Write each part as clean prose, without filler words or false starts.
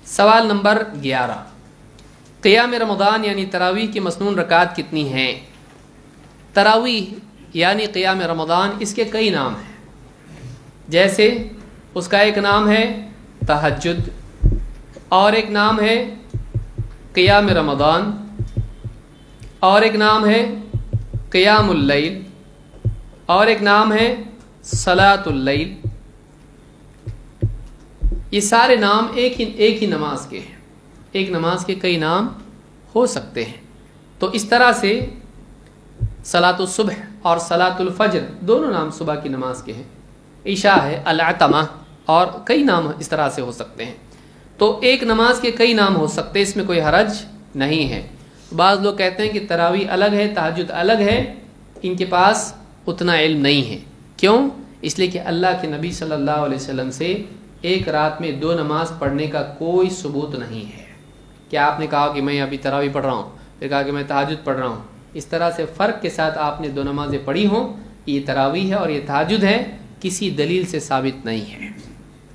सवाल नंबर 11, क़ियाम रमज़ान यानी तरावीह की मसनून रकात कितनी हैं? तरावीह यानी क़ियाम रमज़ान इसके कई नाम हैं। जैसे उसका एक नाम है तहज्जुद, और एक नाम है क़ियाम रमज़ान, और एक नाम है क़ियामुल लैल, और एक नाम है सलातुल लैल। ये सारे नाम एक ही नमाज के हैं। एक नमाज के कई नाम हो सकते हैं। तो इस तरह से सलातुल सुबह और सलातुल फज्र दोनों नाम सुबह की नमाज के हैं। इशा है, अल-अतमा, और कई नाम इस तरह से हो सकते हैं। तो एक नमाज के कई नाम हो सकते हैं, इसमें कोई हरज नहीं है। बाज़ लोग कहते हैं कि तरावीह अलग है, तहज्जुद अलग है, इनके पास उतना इल्म नहीं है। क्यों? इसलिए कि अल्लाह के नबी सल्लल्लाहु अलैहि वसल्लम से एक रात में 2 नमाज पढ़ने का कोई सबूत नहीं है। क्या आपने कहा कि मैं अभी तरावीह पढ़ रहा हूँ, फिर कहा कि मैं तहज्जुद पढ़ रहा हूँ, इस तरह से फ़र्क के साथ आपने 2 नमाजें पढ़ी हों, ये तरावीह है और ये तहज्जुद है, किसी दलील से साबित नहीं है।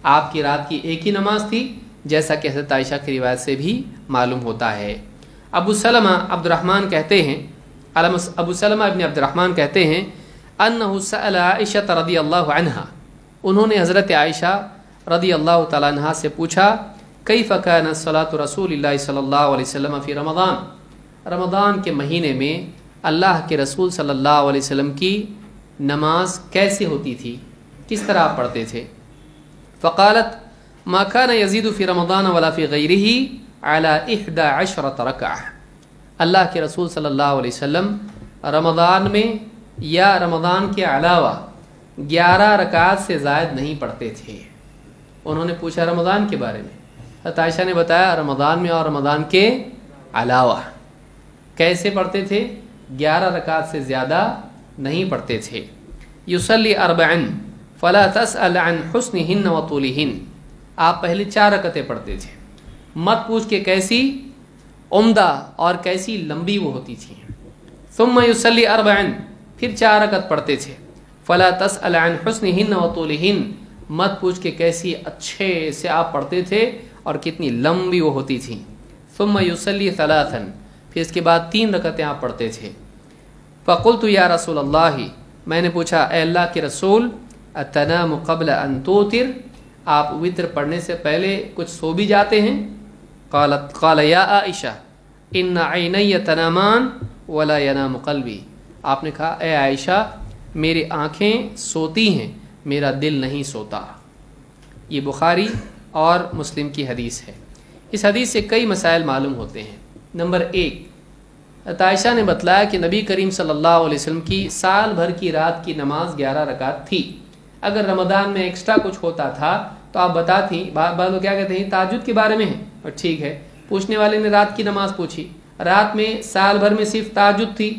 आपकी रात की एक ही नमाज थी, जैसा कि हज़रत आयशा की रिवायत से भी मालूम होता है। अबू सलमा अब्दुर्रहमान कहते हैं, अबू सलमा इब्न अब्दुर्रहमान कहते हैं, अन्नहु सअल आयशा रज़ियल्लाहु अन्हा, उन्होंने हज़रत आयशा रज़ियल्लाहु तआला अन्हा से पूछा, कैफ़ कान सलातु रसूलिल्लाहि सल्लल्लाहु अलैहि वसल्लम फ़ी रमज़ान, रमज़ान के महीने में अल्लाह के रसूल सल्लल्लाहु अलैहि वसल्लम की नमाज कैसे होती थी, किस तरह आप पढ़ते थे? फ़क़ालत मा कान यज़ीदु फ़ी रमज़ान वला फ़ी गैरिही अला 11 रकअह, अल्लाह के रसूल सल्लल्लाहु अलैहि वसल्लम रमज़ान में या रमज़ान के अलावा 11 रकात से ज़ायद नहीं पढ़ते थे। उन्होंने पूछा रमज़ान के बारे में, हज़रत आयशा ने बताया रमज़ान में और रमज़ान के अलावा कैसे पढ़ते थे? 11 रकात से ज़्यादा नहीं पढ़ते थे। युसल्ली अर्बअन फ़ला तसअल अन हुस्निहिन व तूलिहिन, आप पहले 4 रकतें पढ़ते थे, मत पूछ के कैसी उम्दा और कैसी लंबी वो होती थी। सुम्मा युसल्ली अर्बअन, फिर 4 रकत पढ़ते थे। फ़ला तसअल अन हुस्निहिन व तूलिहिन, मत पूछ के कैसी अच्छे से आप पढ़ते थे और कितनी लंबी वो होती थी। सुम्मा युसल्ली सलासन, फिर इसके बाद 3 रकतें आप पढ़ते थे। फ़क़ुल्तु या रसूल अल्लाह, मैंने पूछा ए अल्लाह के रसूल, अतनामु क़ब्ल अन तूतिर, आप वित्र पढ़ने से पहले कुछ सो भी जाते हैं? क़ाल या आयशा इन्ना ऐनैया तनामान वला यनामु क़ल्बी, आपने कहा ए आयशा मेरी आँखें सोती हैं, मेरा दिल नहीं सोता। ये बुखारी और मुस्लिम की हदीस है। इस हदीस से कई मसाइल मालूम होते हैं। नंबर 1, आयशा ने बतलाया कि नबी करीम सल्लल्लाहु अलैहि वसल्लम की साल भर की रात की नमाज 11 रकात थी। अगर रमज़ान में एक्स्ट्रा कुछ होता था तो आप बताती। बाद लोग क्या कहते हैं तहज्जुद के बारे में है, और ठीक है, पूछने वाले ने रात की नमाज पूछी, रात में साल भर में सिर्फ तहज्जुद थी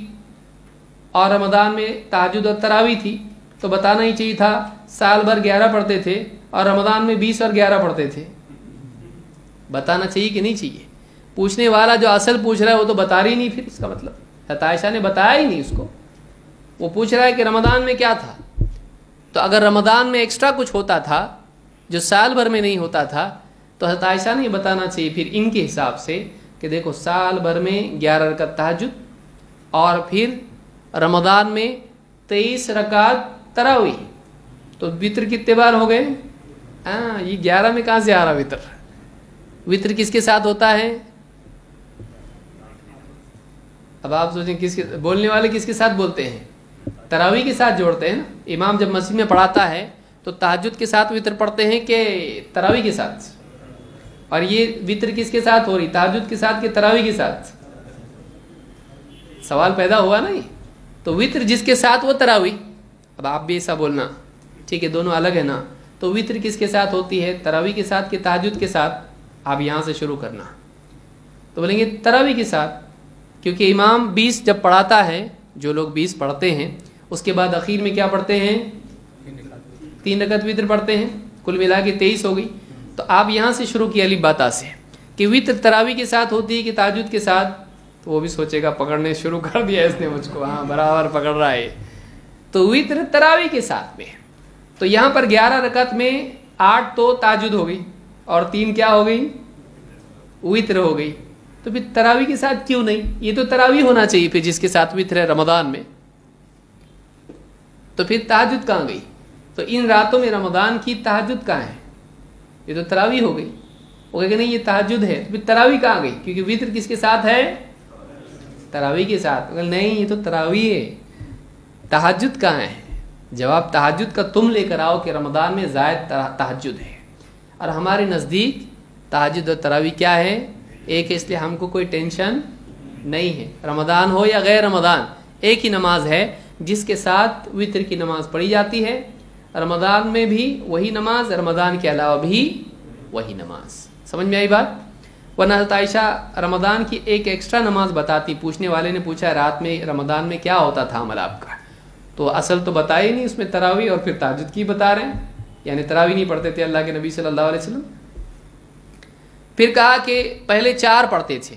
और रमज़ान में तहज्जुद और तरावी थी, तो बताना ही चाहिए था साल भर 11 पढ़ते थे और रमज़ान में 20 और 11 पढ़ते थे। बताना चाहिए कि नहीं चाहिए? पूछने वाला जो असल पूछ रहा है वो तो बता रही नहीं, फिर इसका मतलब हज़रत आयशा ने बताया ही नहीं उसको। वो पूछ रहा है कि रमज़ान में क्या था, तो अगर रमज़ान में एक्स्ट्रा कुछ होता था जो साल भर में नहीं होता था तो हज़रत आयशा ने बताना चाहिए फिर इनके हिसाब से कि देखो साल भर में 11 रकात तहज्जुद और फिर रमज़ान में 23 रकात तरावी, तो वित्र कितने बार हो गए? ये 11 में कहाँ से आ रहा वित्र? वित्र किसके साथ होता है? अब आप सोचें किसके बोलने वाले किसके साथ बोलते हैं? तरावी के साथ जोड़ते हैं ना। इमाम जब मस्जिद में पढ़ाता है तो तहज्जुद के साथ वित्र पढ़ते हैं कि तरावी के साथ? और ये वित्र किसके साथ हो रही? तहज्जुद के साथ कि तरावी के साथ? सवाल पैदा हुआ नहीं। तो वित्र जिसके साथ वो तरावी। अब आप भी ऐसा बोलना, ठीक है, दोनों अलग है ना। तो वित्र किसके साथ होती है? तरावी के साथ कि तहज्जुद के साथ? आप यहाँ से शुरू करना। तो बोलेंगे तरावी के साथ, क्योंकि इमाम 20 जब पढ़ाता है, जो लोग 20 पढ़ते हैं, उसके बाद आखिर में क्या पढ़ते हैं? 3 रकत वित्र पढ़ते हैं, कुल मिला के 23 हो गई। तो आप यहाँ से शुरू किया अली बाता से कि वित्र तरावी के साथ होती है कि तहज्जुद के साथ, तो वो भी सोचेगा पकड़ने शुरू कर दिया इसने मुझको, हाँ बराबर पकड़ रहा है। तो वित्र तरावी के साथ में, तो यहाँ पर 11 रकत में 8 तो तहज्जुद हो गई और 3 क्या हो गई? वित्र हो गई, तो फिर तरावी के साथ क्यों नहीं? ये तो तरावी होना चाहिए फिर जिसके साथ वित्र है रमज़ान में, तो फिर तहज्जुद कहाँ गई? तो इन रातों में रमज़ान की तहज्जुद कहाँ है? ये तो तरावी हो गई। वो कहेगा नहीं ये तहज्जुद है, तो फिर तरावी कहाँ गई? क्योंकि वित्र किसके साथ है? तरावी के साथ। नहीं ये तो तरावी है, तहज्जुद कहाँ है? जवाब तहज्जुद का तुम लेकर आओ कि रमज़ान में ज़ायद तहज्जुद है, और हमारे नज़दीक तहज्जुद और तरावी क्या है? एक है, इसलिए हमको कोई टेंशन नहीं है। रमज़ान हो या गैर रमज़ान एक ही नमाज है जिसके साथ वित्र की नमाज पढ़ी जाती है। रमज़ान में भी वही नमाज, रमज़ान के अलावा भी वही नमाज। समझ में आई बात? वरना हज़रत आयशा रमज़ान की एक एक्स्ट्रा नमाज बताती। पूछने वाले ने पूछा रात में रमज़ान में क्या होता था अमल आपका, तो असल तो बताया ही नहीं, उसमें तरावी और फिर तहज्जुद की बता रहे हैं, यानी तरावी नहीं पढ़ते थे अल्लाह के नबी सल्लल्लाहु अलैहि वसल्लम। फिर कहा कि पहले 4 पढ़ते थे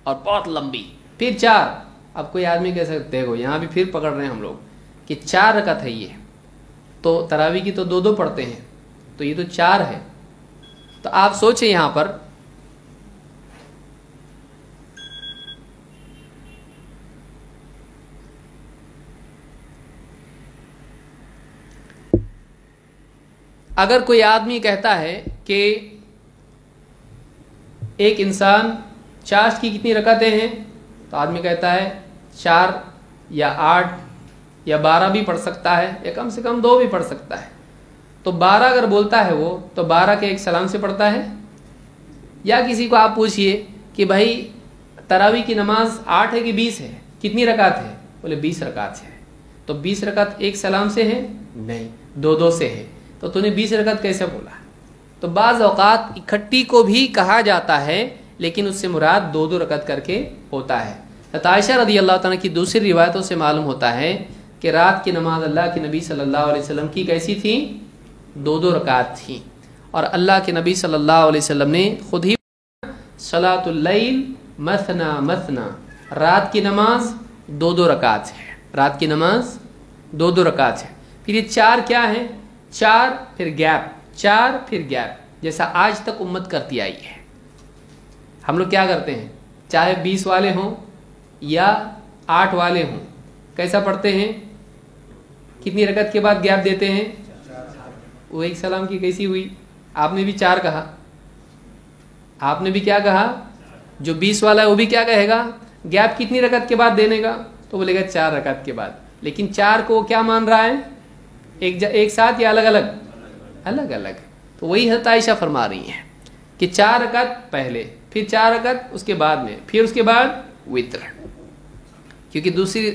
और बहुत लंबी, फिर 4। अब कोई आदमी कह सकते देखो यहाँ भी फिर पकड़ रहे हैं हम लोग कि 4 रकात है ये, तो तरावी की तो 2-2 पढ़ते हैं, तो ये तो 4 है। तो आप सोचें यहाँ पर अगर कोई आदमी कहता है कि एक इंसान चाश की कितनी रकातें हैं, तो आदमी कहता है 4 या 8 या 12 भी पढ़ सकता है, या कम से कम 2 भी पढ़ सकता है। तो 12 अगर बोलता है वो, तो 12 के एक सलाम से पढ़ता है। या किसी को आप पूछिए कि भाई तरावी की नमाज 8 है कि 20 है, कितनी रकात है? बोले 20 रकात है। तो 20 रकात एक सलाम से है? नहीं, 2-2 से है। तो तूने 20 रकात कैसे बोला? तो बाज़ औक़ात इकट्ठी को भी कहा जाता है, लेकिन उससे मुराद 2-2 रकात करके होता है। हज़रत आयशा रज़ी अल्लाह तआला की दूसरी रिवायतों से मालूम होता है कि रात की नमाज अल्लाह के नबी सल्लल्लाहु अलैहि वसल्लम की कैसी थी? 2-2 रकात थी। और अल्लाह के नबी सल्लल्लाहु अलैहि वसल्लम ने खुद ही सलातुल लैल मसना मसना, रात की नमाज 2-2 रकात है, रात की नमाज 2-2 रकात है। फिर ये 4 क्या है? 4 फिर गैप, 4 फिर गैप, जैसा आज तक उम्मत करती आई है। हम लोग क्या करते हैं, चाहे 20 वाले हों या 8 वाले हों, कैसा पढ़ते हैं? कितनी रकत के बाद गैप देते हैं? वो एक सलाम की कैसी हुई? आपने भी 4 कहा, आपने भी क्या कहा? जो 20 वाला है वो भी क्या कहेगा? गैप कितनी रकत के बाद देने का? तो बोलेगा 4 रकत के बाद। लेकिन 4 को क्या मान रहा है? एक साथ या अलग अलग? अलग अलग। तो वही हज़रत आयशा फरमा रही हैं कि 4 रकत पहले, फिर 4 रकत उसके बाद में, फिर उसके बाद वित्र। क्योंकि दूसरी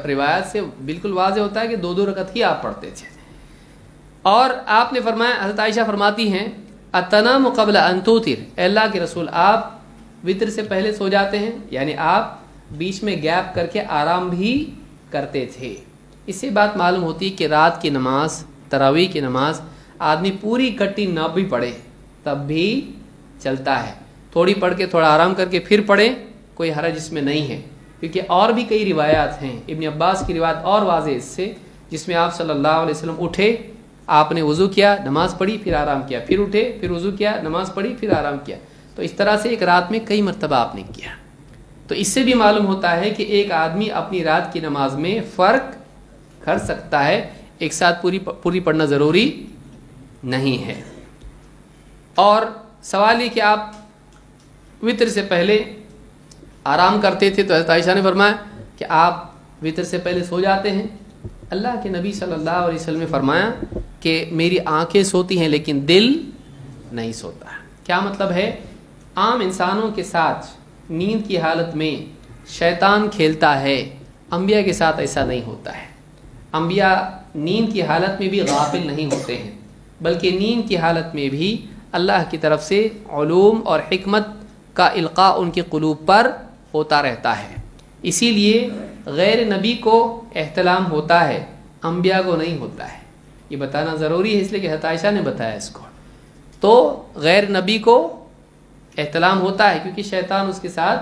रिवायत से बिल्कुल वाज़ेह होता है कि 2-2 रकत ही आप पढ़ते थे। और आपने फरमाया, हज़रत आयशा फरमाती हैं अतनामु क़ब्ल अन तूतिर, अल्लाह के रसूल आप वित्र से पहले सो जाते हैं, यानी आप बीच में गैप करके आराम भी करते थे। इससे बात मालूम होती है कि रात की नमाज, तरावीह की नमाज आदमी पूरी इकट्ठी ना भी पढ़े तब भी चलता है, थोड़ी पढ़ के थोड़ा आराम करके फिर पढ़े, कोई हरज इसमें नहीं है। क्योंकि और भी कई रिवायात हैं, इब्न अब्बास की रिवायत और वाज़ेह इससे, जिसमें आप सल्लल्लाहु अलैहि वसल्लम उठे, आपने वज़ू किया, नमाज़ पढ़ी, फिर आराम किया, फिर उठे, फिर वज़ू किया, नमाज़ पढ़ी, फिर आराम किया। तो इस तरह से एक रात में कई मरतबा आपने किया। तो इससे भी मालूम होता है कि एक आदमी अपनी रात की नमाज में फ़र्क कर सकता है, एक साथ पूरी पढ़ना ज़रूरी नहीं है। और सवाल ये कि आप वित्र से पहले आराम करते थे, तो हज़रत आयशा ने फरमाया कि आप वित्र से पहले सो जाते हैं। अल्लाह के नबी सल्लल्लाहु अलैहि वसल्लम ने फरमाया कि मेरी आंखें सोती हैं लेकिन दिल नहीं सोता। क्या मतलब है? आम इंसानों के साथ नींद की हालत में शैतान खेलता है, अंबिया के साथ ऐसा नहीं होता है। अंबिया नींद की हालत में भी गाफिल नहीं होते हैं, बल्कि नींद की हालत में भी अल्लाह की तरफ से उलूम और हिकमत का इल्क़ा उनके क़ुलूब पर होता रहता है। इसीलिए गैर नबी को एहतलाम होता है, अंबिया को नहीं होता है। ये बताना ज़रूरी है, इसलिए कि हज़रत आयशा ने बताया इसको। तो गैर नबी को एहतलाम होता है क्योंकि शैतान उसके साथ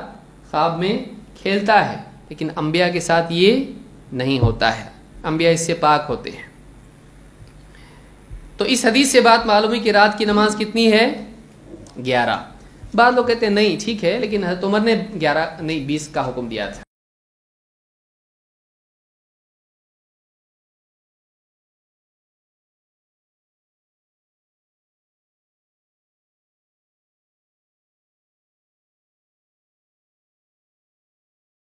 ख्वाब में खेलता है, लेकिन अंबिया के साथ ये नहीं होता है, अंबिया इससे पाक होते हैं। तो इस हदीस से बात मालूम है कि रात की नमाज कितनी है? 11। بعض لوگ کہتے ہیں نہیں ٹھیک ہے، لیکن حضرت عمر نے 11 نہیں 20 کا حکم دیا تھا،